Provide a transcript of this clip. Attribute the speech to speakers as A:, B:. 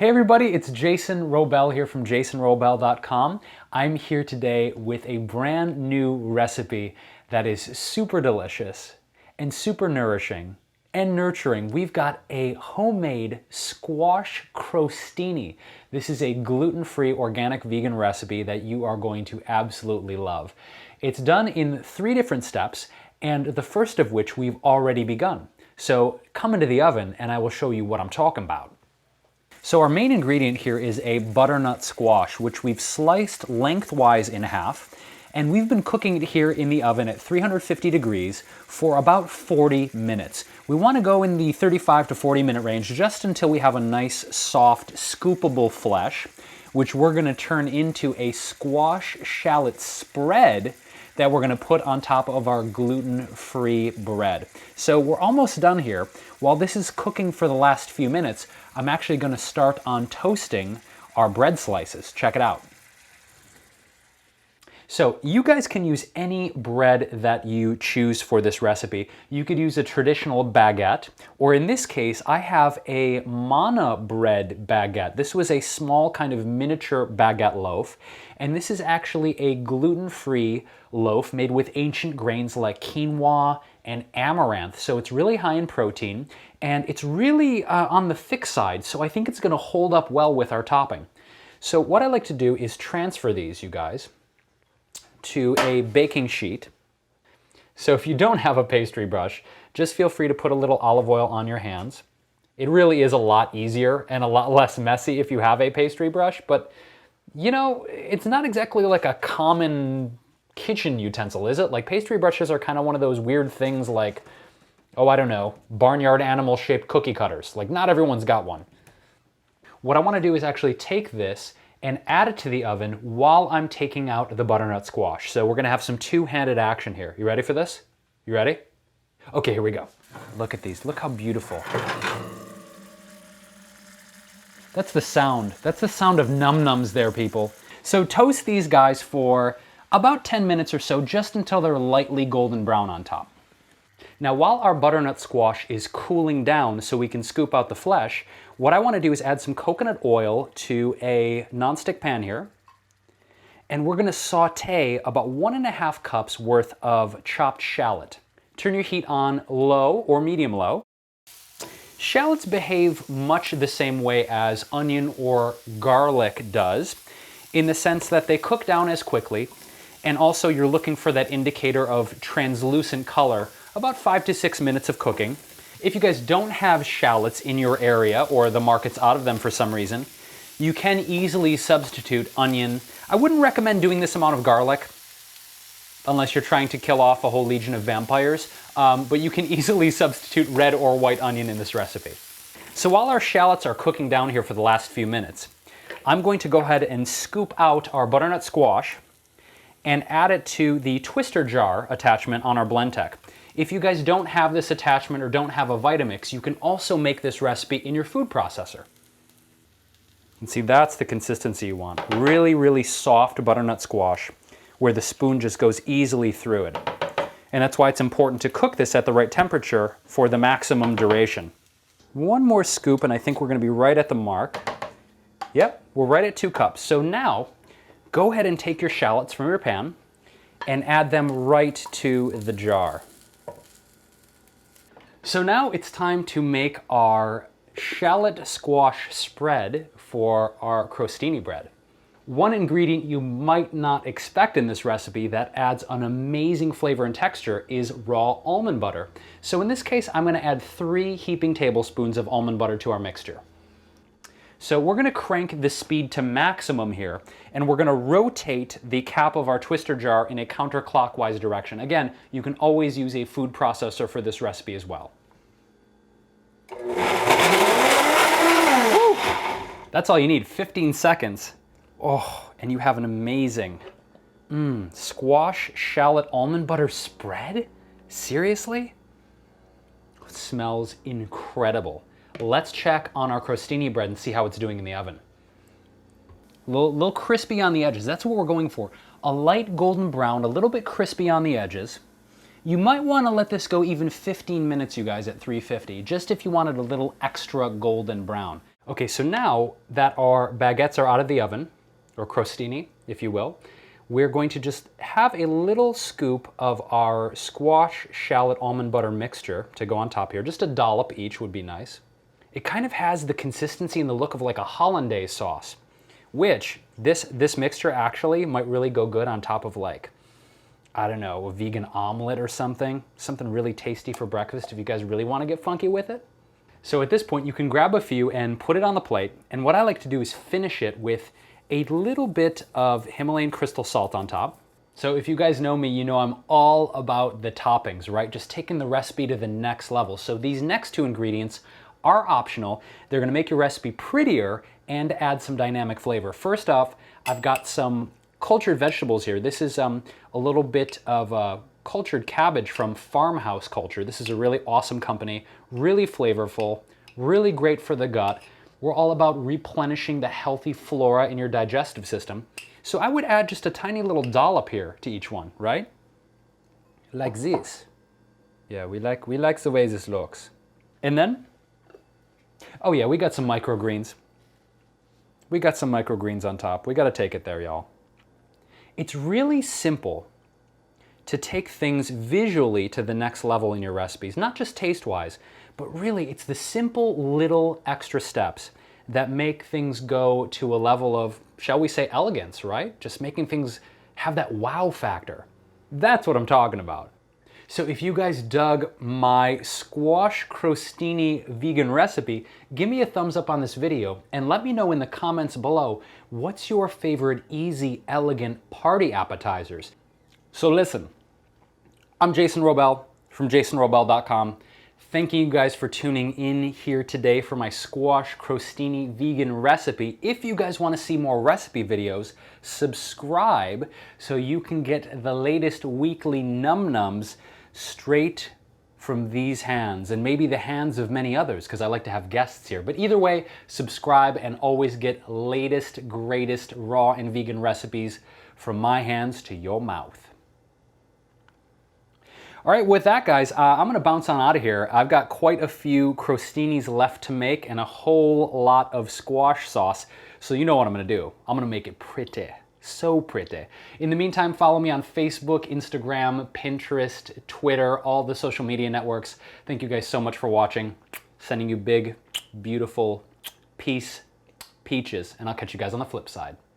A: Hey everybody, it's Jason Wrobel here from jasonwrobel.com. I'm here today with a brand new recipe that is super delicious and super nourishing and nurturing. We've got a homemade squash crostini. This is a gluten-free organic vegan recipe that you are going to absolutely love. It's done in 3 different steps, and the first of which we've already begun. So come into the oven and I will show you what I'm talking about. So our main ingredient here is a butternut squash, which we've sliced lengthwise in half, and we've been cooking it here in the oven at 350 degrees for about 40 minutes. We want to go in the 35 to 40 minute range just until we have a nice, soft, scoopable flesh, which we're going to turn into a squash shallot spread that we're going to put on top of our gluten-free bread. So we're almost done here. While this is cooking for the last few minutes, I'm actually going to start on toasting our bread slices. Check it out. So you guys can use any bread that you choose for this recipe. You could use a traditional baguette, or in this case, I have a manna bread baguette. This was a small kind of miniature baguette loaf, and this is actually a gluten-free loaf made with ancient grains like quinoa and amaranth. So it's really high in protein, and it's really on the thick side, so I think it's gonna hold up well with our topping. So what I like to do is transfer these, you guys, to a baking sheet. So if you don't have a pastry brush, just feel free to put a little olive oil on your hands. It really is a lot easier and a lot less messy if you have a pastry brush, but you know, it's not exactly like a common kitchen utensil, is it? Like pastry brushes are kind of one of those weird things like, oh, I don't know, barnyard animal shaped cookie cutters. Like not everyone's got one. What I want to do is actually take this and add it to the oven while I'm taking out the butternut squash. So we're gonna have some two-handed action here. You ready for this? You ready? Okay, here we go. Look at these, look how beautiful. That's the sound. That's the sound of num-nums there, people. So toast these guys for about 10 minutes or so, just until they're lightly golden brown on top. Now, while our butternut squash is cooling down so we can scoop out the flesh, what I want to do is add some coconut oil to a nonstick pan here. And we're going to saute about 1.5 cups worth of chopped shallot. Turn your heat on low or medium low. Shallots behave much the same way as onion or garlic does, in the sense that they cook down as quickly, and also you're looking for that indicator of translucent color about 5 to 6 minutes of cooking. If you guys don't have shallots in your area or the market's out of them for some reason, you can easily substitute onion. I wouldn't recommend doing this amount of garlic unless you're trying to kill off a whole legion of vampires, but you can easily substitute red or white onion in this recipe. So while our shallots are cooking down here for the last few minutes, I'm going to go ahead and scoop out our butternut squash and add it to the twister jar attachment on our Blendtec. If you guys don't have this attachment or don't have a Vitamix, you can also make this recipe in your food processor. And see, that's the consistency you want. Really, really soft butternut squash where the spoon just goes easily through it. And that's why it's important to cook this at the right temperature for the maximum duration. One more scoop and I think we're gonna be right at the mark. Yep, we're right at 2 cups. So now, go ahead and take your shallots from your pan and add them right to the jar. So now it's time to make our shallot squash spread for our crostini bread. One ingredient you might not expect in this recipe that adds an amazing flavor and texture is raw almond butter. So in this case, I'm going to add 3 heaping tablespoons of almond butter to our mixture. So we're going to crank the speed to maximum here, and we're going to rotate the cap of our twister jar in a counterclockwise direction. Again, you can always use a food processor for this recipe as well. Woo! That's all you need, 15 seconds. Oh, and you have an amazing squash shallot almond butter spread? Seriously? It smells incredible. Let's check on our crostini bread and see how it's doing in the oven. A little crispy on the edges. That's what we're going for. A light golden brown, a little bit crispy on the edges. You might want to let this go even 15 minutes, you guys, at 350, just if you wanted a little extra golden brown. Okay, so now that our baguettes are out of the oven, or crostini, if you will, we're going to just have a little scoop of our squash, shallot, almond butter mixture to go on top here. Just a dollop each would be nice. It kind of has the consistency and the look of like a hollandaise sauce, which this mixture actually might really go good on top of, like, I don't know, a vegan omelet or something really tasty for breakfast if you guys really want to get funky with it. So at this point, you can grab a few and put it on the plate. And what I like to do is finish it with a little bit of Himalayan crystal salt on top. So if you guys know me, you know I'm all about the toppings, right? Just taking the recipe to the next level. So these next two ingredients are optional. They're gonna make your recipe prettier and add some dynamic flavor. First off, I've got some cultured vegetables here. This is a little bit of cultured cabbage from Farmhouse Culture. This is a really awesome company, really flavorful, really great for the gut. We're all about replenishing the healthy flora in your digestive system. So I would add just a tiny little dollop here to each one, right? Like this. Yeah, we like the way this looks. And then, oh yeah, we got some microgreens. We got some microgreens on top. We gotta take it there, y'all. It's really simple to take things visually to the next level in your recipes, not just taste-wise, but really it's the simple little extra steps that make things go to a level of, shall we say, elegance, right? Just making things have that wow factor. That's what I'm talking about. So if you guys dug my squash crostini vegan recipe, give me a thumbs up on this video and let me know in the comments below, what's your favorite easy, elegant party appetizers? So listen, I'm Jason Wrobel from jasonwrobel.com. Thank you guys for tuning in here today for my squash crostini vegan recipe. If you guys want to see more recipe videos, subscribe so you can get the latest weekly num-nums straight from these hands, and maybe the hands of many others, because I like to have guests here. But either way, subscribe and always get latest, greatest raw and vegan recipes from my hands to your mouth. All right, with that, guys, I'm gonna bounce on out of here. I've got quite a few crostinis left to make and a whole lot of squash sauce. So you know what I'm gonna do. I'm gonna make it pretty, so pretty. In the meantime, follow me on Facebook, Instagram, Pinterest, Twitter, all the social media networks. Thank you guys so much for watching. Sending you big, beautiful peaches, and I'll catch you guys on the flip side.